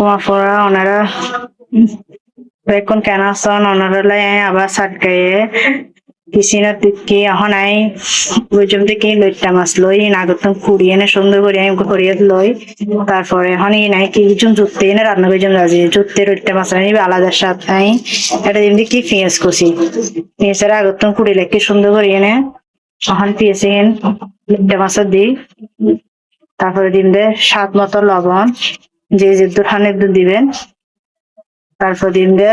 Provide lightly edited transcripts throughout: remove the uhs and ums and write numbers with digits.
কুমাফরা ওনারা বেকন কেন আসন ওনারা আবার সাটকায়ে কিসিনার দিকে এখন আই বুঝুম থেকে লইটা মাছ লই নাগতম কুড়িয়ে এনে সুন্দর করে আমি করিয়ে লই তারপরে এখন নাই কি কিছু জুততে এনে রান্না করে রাজি জুততে লইটা মাছ আনি আলাদা স্বাদ নাই এটা দিন কি পেঁয়াজ কষি পেঁয়াজের আগতম কুড়ি লেখকে সুন্দর করে এনে এখন পেঁয়াজে লইটা মাছ দিই তারপরে দিন দে স্বাদ মতো লবণ যে দুধ দিবেন তারপর দিন দে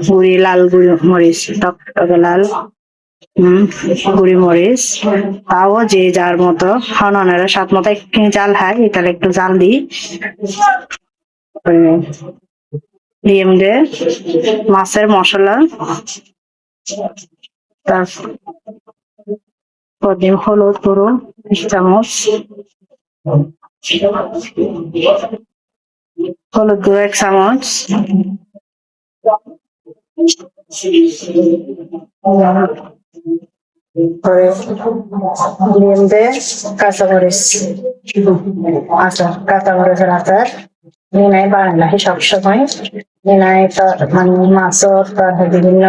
গুড়ি লাল গুড়ি মরিচ টক লাল গুড়ি মরিচ তাও যে যার মতো হননেরা স্বাদ মতো একটু জাল হয় তাহলে একটু জাল দিই ডিম দে মাছের মশলা তারপর ডিম হলুদ গুঁড়ো 1 চামচ হলুদ গুঁড়ো 1 চামচ ডিম দে কাঁচামরিচ কাঁচামরিচের আচার নিনাই বানানো সবসময় নিনাই তো মানে মাছর বিভিন্ন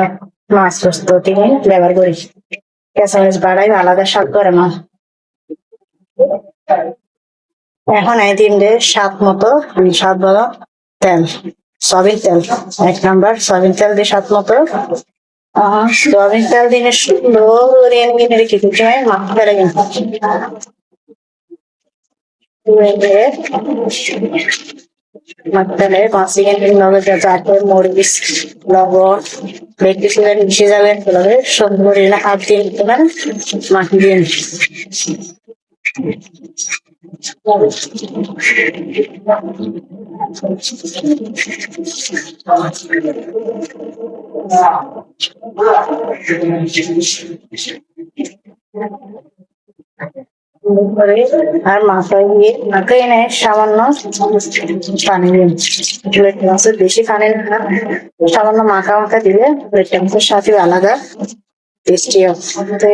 মাছ প্রস্তুতি ব্যবহার করি কাঁচামরিচ বাড়াই আলাদা স্বাদ করে না এখন এই ডিম দে স্বাদ মতো স্বাদ বলো তেল সয়াবিন তেল 1 নাম্বার সয়াবিন তেল দিয়ে স্বাদ মতো সয়াবিন তেল দিনে সুন্দর করে এনে রেখে দিতে হয় মাখতে ফেলে মাখতে মাছিয়ে নগদ যাতে মরিচ লবণ বেশি মিশে যাবে সুন্দর করে হাত দিয়ে দিতে পারেন মাখিয়ে দিন আর মাথায় দিয়ে মাথায় নেয় সামান্য পানি দিন প্লেট মাছের বেশি পানি না সামান্য মাখা মাখা দিলে প্লেটটা মাছের সাথে আলাদা টেস্টি তো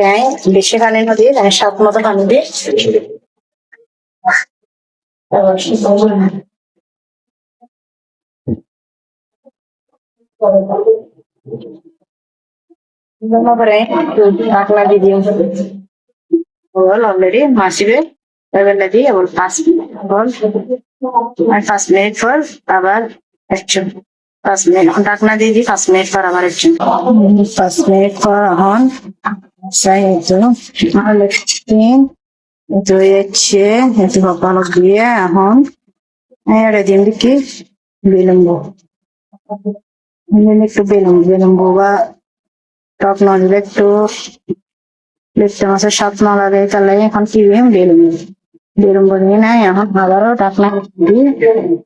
বেশি পানি না দিয়ে স্বাদ মতো পানি দিয়ে ঢাকনা দিয়ে দিও অলরেডি মাসিবে দিয়ে 5 মিনিট পর আবার 5 মিনিট ঢাকনা দিয়ে দিই 5 মিনিট পর আবার 5 মিনিট পর এখন ধুয়েছে একটু ভালো দিয়ে এখন দিন কি বিলম্ব একটু বিলম্ব বা টক না দিলে একটু লেপটা মাছের স্বাদ না লাগে তাহলে এখন কি বিলম্ব নিয়ে নেয় এখন আবারও ঢাকনা দিয়ে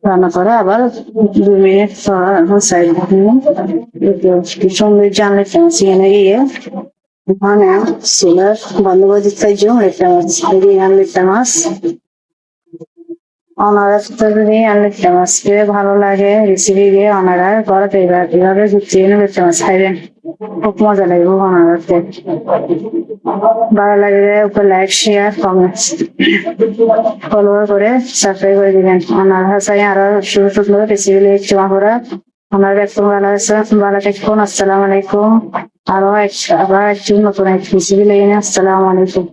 রান্না করে আবার 2 মিনিট সুন্দর জানলে এনে গিয়ে ওখানে চুলার বন্ধ করে দিতে লেপটা মাছ লেপটা মাছ ওনারা লেপটা মাছ খেয়ে ভালো লাগে রেসিপি দিয়ে ওনারা ঘরে এভাবে গুছিয়ে লেপটা মাছ খাইবেন খুব মজা লাগবে ওনারাতে ভালো লাগলে উপর লাইক শেয়ার কমেন্ট ফলো করে সাবস্ক্রাইব করে দিবেন ওনার হাসাই আরো সুন্দর রেসিপি লিখতে আমরা ওনার একদম ভালো আছে ভালো থাকুন আসসালামু আলাইকুম আরো আবার একটু নতুন রেসিপি লিখে আসসালামু আলাইকুম